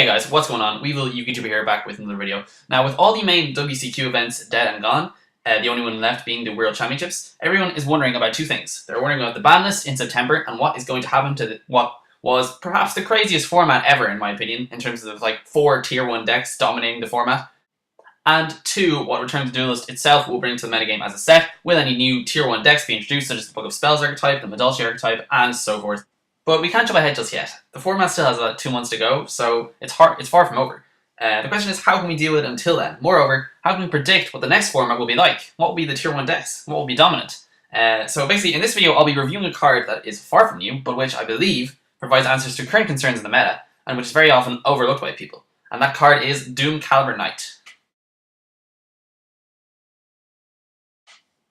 guys, what's going on? Weevil YouTuber here back with another video. Now, with all the main WCQ events dead and gone, the only one left being the World Championships, everyone is wondering about two things. They're wondering about the ban list in September and what is going to happen to what was perhaps the craziest format ever, in my opinion, in terms of like 4 tier 1 decks dominating the format. And 2, what Return to Duelist itself will bring to the metagame as a set, with any new tier 1 decks being introduced, such as the Book of Spells archetype, the Medulci archetype, and so forth. But we can't jump ahead just yet. The format still has about 2 months to go, so it's far from over. The question is, how can we deal with it until then? Moreover, how can we predict what the next format will be like? What will be the tier 1 decks? What will be dominant? So basically, in this video, I'll be reviewing a card that is far from new, but which I believe provides answers to current concerns in the meta, and which is very often overlooked by people. And that card is Doomcaliber Knight.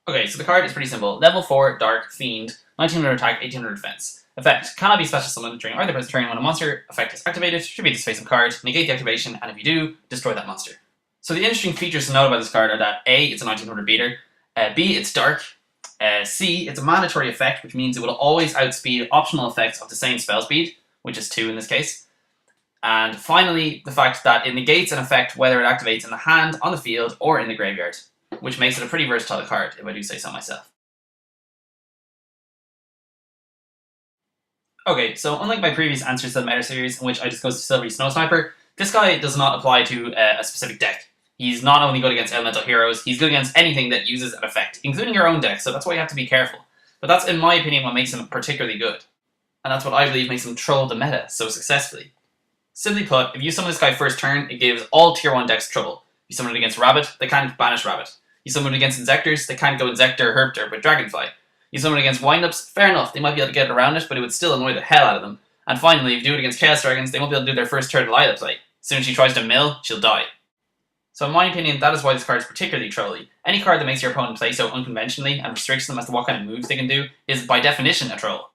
Okay, so the card is pretty simple. Level 4, Dark, Fiend, 1900 attack, 1800 defense. Effect: cannot be special summoned during either person's turn when a monster effect is activated. Tribute this face-up card, negate the activation, and if you do, destroy that monster. So the interesting features to note about this card are that A, it's a 1900 beater, B, it's dark, C, it's a mandatory effect, which means it will always outspeed optional effects of the same spell speed, which is 2 in this case. And finally, the fact that it negates an effect whether it activates in the hand, on the field, or in the graveyard, which makes it a pretty versatile card, if I do say so myself. Okay, so unlike my previous answers to the meta series in which I discussed Silvery Snow Sniper, this guy does not apply to a specific deck. He's not only good against elemental heroes, he's good against anything that uses an effect, including your own deck, so that's why you have to be careful. But that's, in my opinion, what makes him particularly good. And that's what I believe makes him troll the meta so successfully. Simply put, if you summon this guy first turn, it gives all tier 1 decks trouble. You summon it against Rabbit, they can't banish Rabbit. You summon it against Inzectors, they can't go Inzector, Herpter with Dragonfly. You summon it against windups, fair enough, they might be able to get around it, but it would still annoy the hell out of them. And finally, if you do it against Chaos Dragons, they won't be able to do their first turn Lila play. As soon as she tries to mill, she'll die. So in my opinion, that is why this card is particularly trolly. Any card that makes your opponent play so unconventionally and restricts them as to what kind of moves they can do is by definition a troll.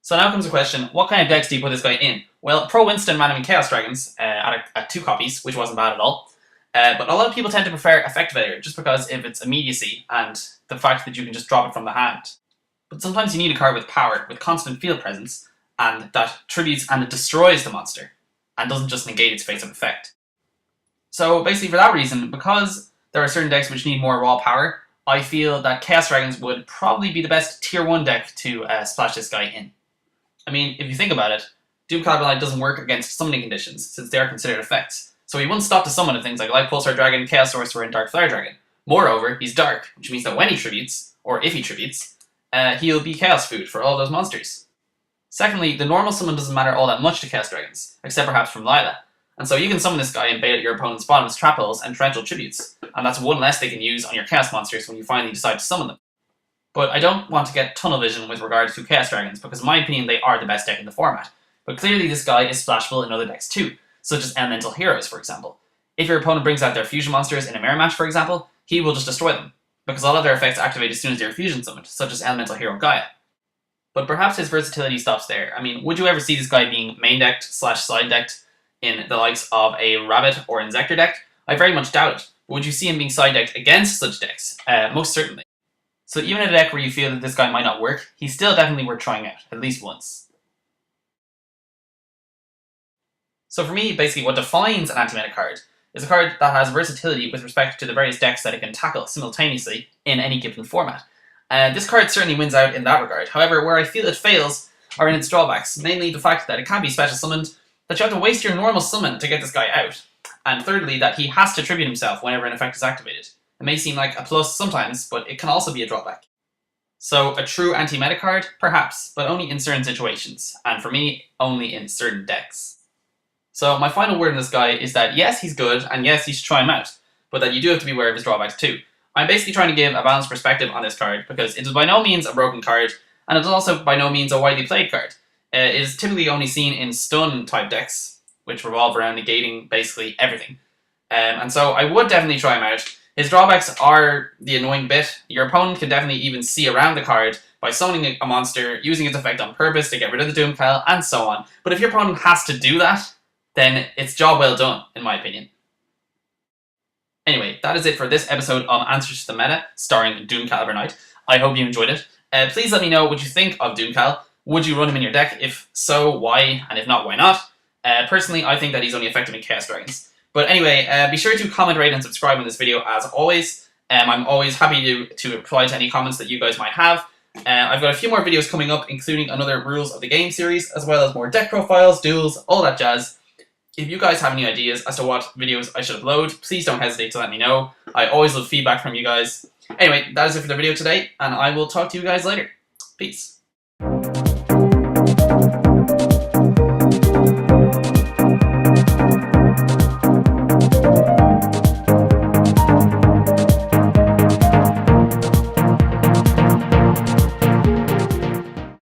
So now comes the question, what kind of decks do you put this guy in? Well, Pro Winston ran him in Chaos Dragons at 2 copies, which wasn't bad at all. But a lot of people tend to prefer Effect Failure, just because of its immediacy and the fact that you can just drop it from the hand. But sometimes you need a card with power, with constant field presence, and that tributes and it destroys the monster, and doesn't just negate its face-up effect. So basically for that reason, because there are certain decks which need more raw power, I feel that Chaos Dragons would probably be the best tier 1 deck to splash this guy in. I mean, if you think about it, Doomcaliber Knight doesn't work against summoning conditions, since they are considered effects. So he wouldn't stop to summon things like Light Pulsar Dragon, Chaos Sorcerer, and Dark Flare Dragon. Moreover, he's dark, which means that when he tributes, or if he tributes, he'll be Chaos Food for all those monsters. Secondly, the normal summon doesn't matter all that much to Chaos Dragons, except perhaps from Lila. And so you can summon this guy and bait at your opponent's bottomless trap holes and torrential tributes, and that's one less they can use on your Chaos monsters when you finally decide to summon them. But I don't want to get tunnel vision with regards to Chaos Dragons, because in my opinion they are the best deck in the format. But clearly this guy is splashable in other decks too, such as Elemental Heroes, for example. If your opponent brings out their fusion monsters in a mirror match, for example, he will just destroy them, because all of their effects activate as soon as they're fusion summoned, such as Elemental Hero Gaia. But perhaps his versatility stops there. I mean, would you ever see this guy being main decked / side decked in the likes of a Rabbit or Inzector deck? I very much doubt it. But would you see him being side decked against such decks? Most certainly. So even in a deck where you feel that this guy might not work, he's still definitely worth trying out, at least once. So for me, basically what defines an anti-meta card is a card that has versatility with respect to the various decks that it can tackle simultaneously in any given format. This card certainly wins out in that regard. However, where I feel it fails are in its drawbacks, namely the fact that it can't be special summoned, that you have to waste your normal summon to get this guy out, and thirdly, that he has to tribute himself whenever an effect is activated. It may seem like a plus sometimes, but it can also be a drawback. So a true anti-meta card? Perhaps, but only in certain situations, and for me, only in certain decks. So my final word on this guy is that yes, he's good, and yes, you should try him out, but that you do have to be aware of his drawbacks too. I'm basically trying to give a balanced perspective on this card, because it is by no means a broken card, and it is also by no means a widely played card. It is typically only seen in stun type decks, which revolve around negating basically everything. And so I would definitely try him out. His drawbacks are the annoying bit. Your opponent can definitely even see around the card by summoning a monster, using its effect on purpose to get rid of the Doomcal, and so on. But if your opponent has to do that, then it's job well done, in my opinion. Anyway, that is it for this episode of Answers to the Meta, starring Doomcaliber Knight. I hope you enjoyed it. Please let me know what you think of Doomcal. Would you run him in your deck? If so, why? And if not, why not? Personally, I think that he's only effective in Chaos Dragons. But anyway, be sure to comment, rate, and subscribe on this video as always. I'm always happy to reply to any comments that you guys might have. I've got a few more videos coming up, including another Rules of the Game series, as well as more deck profiles, duels, all that jazz. If you guys have any ideas as to what videos I should upload, please don't hesitate to let me know. I always love feedback from you guys. Anyway, that is it for the video today, and I will talk to you guys later. Peace.